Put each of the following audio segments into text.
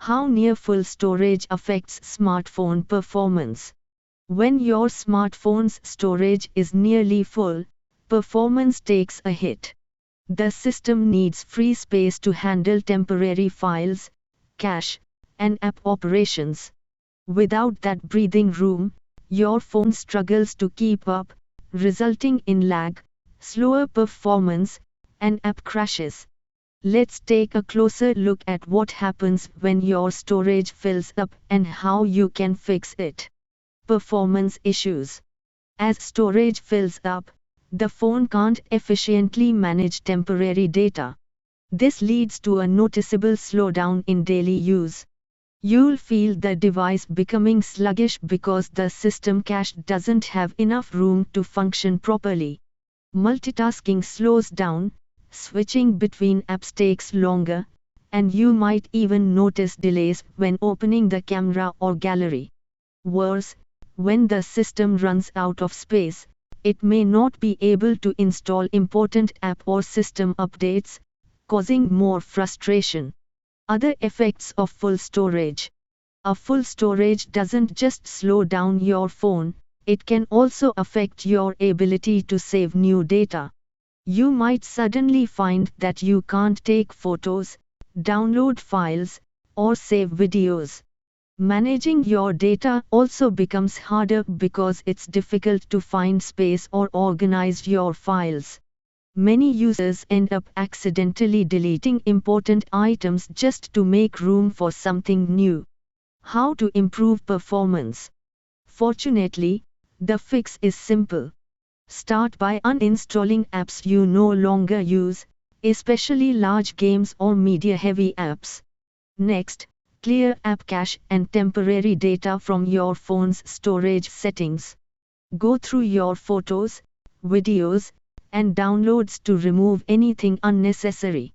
How near full storage affects smartphone performance. When your smartphone's storage is nearly full, performance takes a hit. The system needs free space to handle temporary files, cache, and app operations. Without that breathing room, your phone struggles to keep up, resulting in lag, slower performance, and app crashes. Let's take a closer look at what happens when your storage fills up and how you can fix it. Performance issues. As storage fills up, the phone can't efficiently manage temporary data. This leads to a noticeable slowdown in daily use. You'll feel the device becoming sluggish because the system cache doesn't have enough room to function properly. Multitasking slows down, switching between apps takes longer, and you might even notice delays when opening the camera or gallery. Worse, when the system runs out of space, it may not be able to install important app or system updates, causing more frustration. Other effects of full storage. A full storage doesn't just slow down your phone, it can also affect your ability to save new data. You might suddenly find that you can't take photos, download files, or save videos. Managing your data also becomes harder because it's difficult to find space or organize your files. Many users end up accidentally deleting important items just to make room for something new. How to improve performance? Fortunately, the fix is simple. Start by uninstalling apps you no longer use, especially large games or media-heavy apps. Next, clear app cache and temporary data from your phone's storage settings. Go through your photos, videos, and downloads to remove anything unnecessary.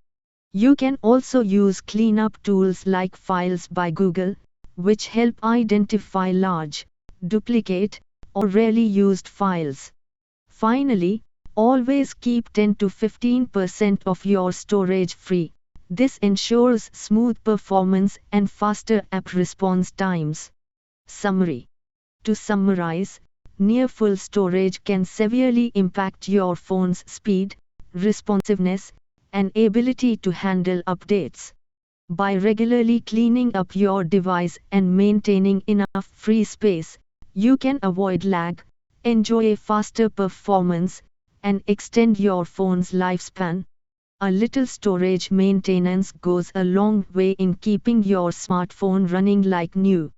You can also use cleanup tools like Files by Google, which help identify large, duplicate, or rarely used files. Finally, always keep 10 to 15% of your storage free. This ensures smooth performance and faster app response times. Summary. To summarize, near full storage can severely impact your phone's speed, responsiveness, and ability to handle updates. By regularly cleaning up your device and maintaining enough free space, you can avoid lag, enjoy a faster performance, and extend your phone's lifespan. A little storage maintenance goes a long way in keeping your smartphone running like new.